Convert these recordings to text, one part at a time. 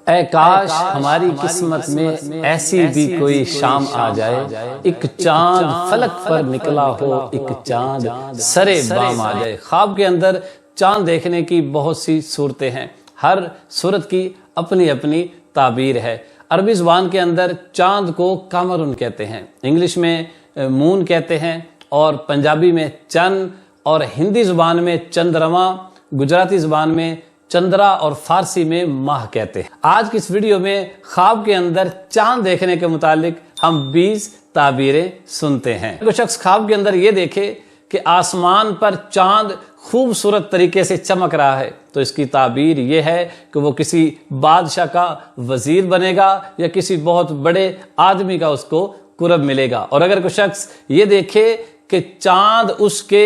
اے کاش ہماری قسمت میں ایسی بھی کوئی شام آ جائے، ایک چاند فلک پر نکلا ہو، ایک چاند سرے بام آ جائے۔ خواب کے اندر چاند دیکھنے کی بہت سی صورتیں ہیں، ہر صورت کی اپنی اپنی تعبیر ہے۔ عربی زبان کے اندر چاند کو قمرن کہتے ہیں، انگلش میں مون کہتے ہیں، اور پنجابی میں چند، اور ہندی زبان میں چندرما، گجراتی زبان میں چندرا، اور فارسی میں ماہ کہتے ہیں۔ آج کی اس ویڈیو میں خواب کے اندر چاند دیکھنے کے متعلق ہم 20 تعبیریں سنتے ہیں۔ کوئی شخص خواب کے اندر یہ دیکھے کہ آسمان پر چاند خوبصورت طریقے سے چمک رہا ہے، تو اس کی تعبیر یہ ہے کہ وہ کسی بادشاہ کا وزیر بنے گا یا کسی بہت بڑے آدمی کا اس کو قرب ملے گا۔ اور اگر کوئی شخص یہ دیکھے کہ چاند اس کے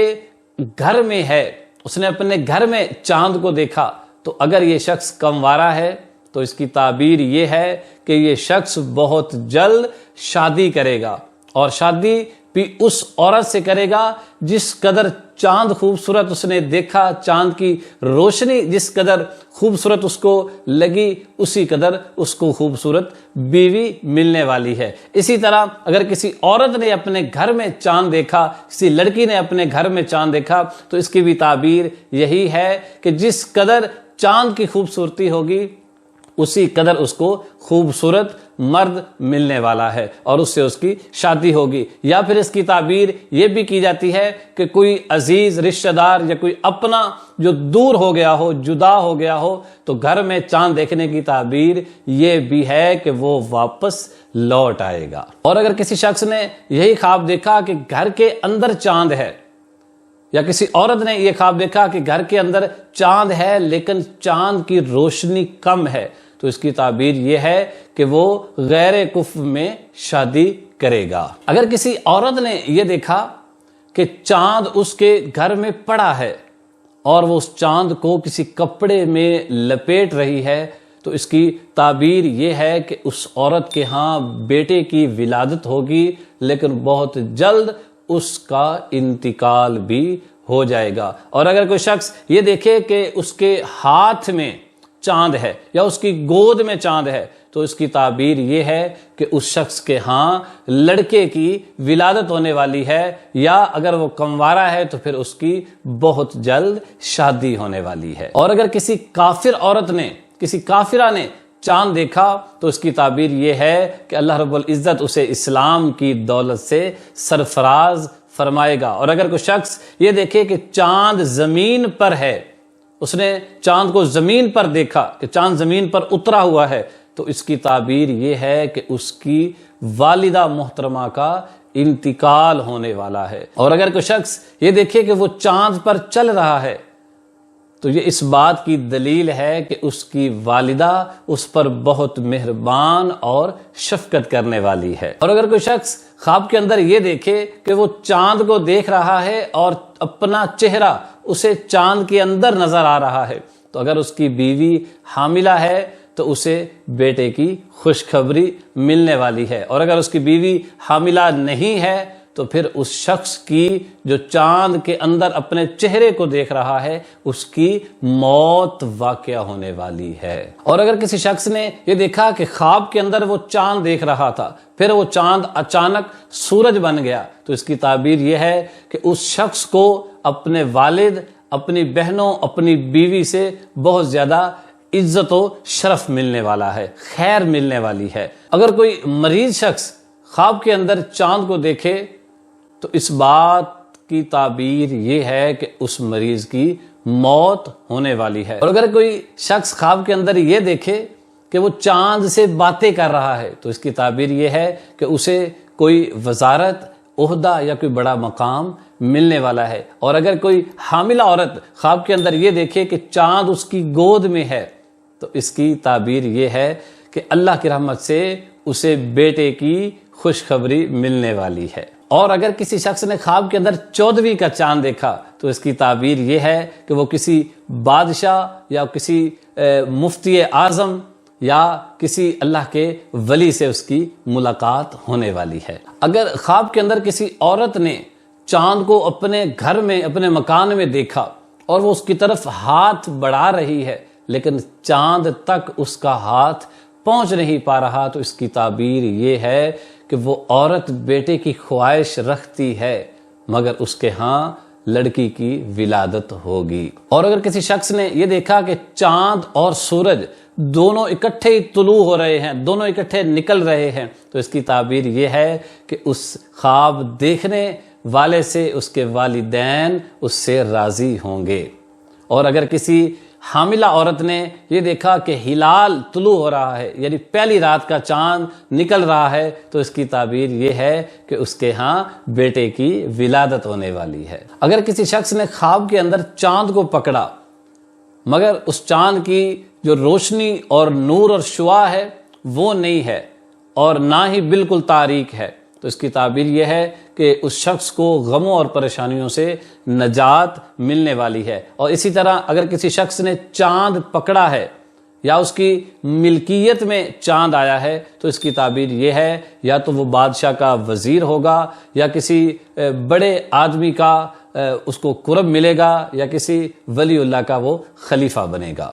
گھر میں ہے، اس نے اپنے گھر میں چاند کو دیکھا، تو اگر یہ شخص کموارا ہے تو اس کی تعبیر یہ ہے کہ یہ شخص بہت جلد شادی کرے گا، اور شادی بھی اس عورت سے کرے گا جس قدر چاند خوبصورت اس نے دیکھا، چاند کی روشنی جس قدر خوبصورت اس کو لگی، اسی قدر اس کو خوبصورت بیوی ملنے والی ہے۔ اسی طرح اگر کسی عورت نے اپنے گھر میں چاند دیکھا، کسی لڑکی نے اپنے گھر میں چاند دیکھا، تو اس کی بھی تعبیر یہی ہے کہ جس قدر چاند کی خوبصورتی ہوگی اسی قدر اس کو خوبصورت مرد ملنے والا ہے، اور اس سے اس کی شادی ہوگی۔ یا پھر اس کی تعبیر یہ بھی کی جاتی ہے کہ کوئی عزیز رشتہ دار یا کوئی اپنا جو دور ہو گیا ہو، جدا ہو گیا ہو، تو گھر میں چاند دیکھنے کی تعبیر یہ بھی ہے کہ وہ واپس لوٹ آئے گا۔ اور اگر کسی شخص نے یہی خواب دیکھا کہ گھر کے اندر چاند ہے، یا کسی عورت نے یہ خواب دیکھا کہ گھر کے اندر چاند ہے لیکن چاند کی روشنی کم ہے، تو اس کی تعبیر یہ ہے کہ وہ غیر کفو میں شادی کرے گا۔ اگر کسی عورت نے یہ دیکھا کہ چاند اس کے گھر میں پڑا ہے اور وہ اس چاند کو کسی کپڑے میں لپیٹ رہی ہے، تو اس کی تعبیر یہ ہے کہ اس عورت کے ہاں بیٹے کی ولادت ہوگی، لیکن بہت جلد اس کا انتقال بھی ہو جائے گا۔ اور اگر کوئی شخص یہ دیکھے کہ اس کے ہاتھ میں چاند ہے یا اس کی گود میں چاند ہے، تو اس کی تعبیر یہ ہے کہ اس شخص کے ہاں لڑکے کی ولادت ہونے والی ہے، یا اگر وہ کموارا ہے تو پھر اس کی بہت جلد شادی ہونے والی ہے۔ اور اگر کسی کافر عورت نے، کسی کافرہ نے چاند دیکھا، تو اس کی تعبیر یہ ہے کہ اللہ رب العزت اسے اسلام کی دولت سے سرفراز فرمائے گا۔ اور اگر کوئی شخص یہ دیکھے کہ چاند زمین پر ہے، اس نے چاند کو زمین پر دیکھا کہ چاند زمین پر اترا ہوا ہے، تو اس کی تعبیر یہ ہے کہ اس کی والدہ محترمہ کا انتقال ہونے والا ہے۔ اور اگر کوئی شخص یہ دیکھے کہ وہ چاند پر چل رہا ہے، تو یہ اس بات کی دلیل ہے کہ اس کی والدہ اس پر بہت مہربان اور شفقت کرنے والی ہے۔ اور اگر کوئی شخص خواب کے اندر یہ دیکھے کہ وہ چاند کو دیکھ رہا ہے اور اپنا چہرہ اسے چاند کے اندر نظر آ رہا ہے، تو اگر اس کی بیوی حاملہ ہے تو اسے بیٹے کی خوشخبری ملنے والی ہے۔ اور اگر اس کی بیوی حاملہ نہیں ہے تو پھر اس شخص کی جو چاند کے اندر اپنے چہرے کو دیکھ رہا ہے، اس کی موت واقع ہونے والی ہے۔ اور اگر کسی شخص نے یہ دیکھا کہ خواب کے اندر وہ چاند دیکھ رہا تھا، پھر وہ چاند اچانک سورج بن گیا، تو اس کی تعبیر یہ ہے کہ اس شخص کو اپنے والد، اپنی بہنوں، اپنی بیوی سے بہت زیادہ عزت و شرف ملنے والا ہے، خیر ملنے والی ہے۔ اگر کوئی مریض شخص خواب کے اندر چاند کو دیکھے تو اس بات کی تعبیر یہ ہے کہ اس مریض کی موت ہونے والی ہے۔ اور اگر کوئی شخص خواب کے اندر یہ دیکھے کہ وہ چاند سے باتیں کر رہا ہے، تو اس کی تعبیر یہ ہے کہ اسے کوئی وزارت، عہدہ یا کوئی بڑا مقام ملنے والا ہے۔ اور اگر کوئی حاملہ عورت خواب کے اندر یہ دیکھے کہ چاند اس کی گود میں ہے، تو اس کی تعبیر یہ ہے کہ اللہ کی رحمت سے اسے بیٹے کی خوشخبری ملنے والی ہے۔ اور اگر کسی شخص نے خواب کے اندر 14ویں کا چاند دیکھا، تو اس کی تعبیر یہ ہے کہ وہ کسی بادشاہ یا کسی مفتی اعظم یا کسی اللہ کے ولی سے اس کی ملاقات ہونے والی ہے۔ اگر خواب کے اندر کسی عورت نے چاند کو اپنے گھر میں، اپنے مکان میں دیکھا اور وہ اس کی طرف ہاتھ بڑھا رہی ہے، لیکن چاند تک اس کا ہاتھ پہنچ نہیں پا رہا، تو اس کی تعبیر یہ ہے کہ وہ عورت بیٹے کی خواہش رکھتی ہے مگر اس کے ہاں لڑکی کی ولادت ہوگی۔ اور اگر کسی شخص نے یہ دیکھا کہ چاند اور سورج دونوں اکٹھے طلوع ہو رہے ہیں، دونوں اکٹھے نکل رہے ہیں، تو اس کی تعبیر یہ ہے کہ اس خواب دیکھنے والے سے اس کے والدین اس سے راضی ہوں گے۔ اور اگر کسی حاملہ عورت نے یہ دیکھا کہ ہلال طلوع ہو رہا ہے، یعنی پہلی رات کا چاند نکل رہا ہے، تو اس کی تعبیر یہ ہے کہ اس کے ہاں بیٹے کی ولادت ہونے والی ہے۔ اگر کسی شخص نے خواب کے اندر چاند کو پکڑا مگر اس چاند کی جو روشنی اور نور اور شعاع ہے وہ نہیں ہے اور نہ ہی بالکل تاریک ہے، تو اس کی تعبیر یہ ہے کہ اس شخص کو غموں اور پریشانیوں سے نجات ملنے والی ہے۔ اور اسی طرح اگر کسی شخص نے چاند پکڑا ہے یا اس کی ملکیت میں چاند آیا ہے، تو اس کی تعبیر یہ ہے یا تو وہ بادشاہ کا وزیر ہوگا یا کسی بڑے آدمی کا اس کو قرب ملے گا یا کسی ولی اللہ کا وہ خلیفہ بنے گا۔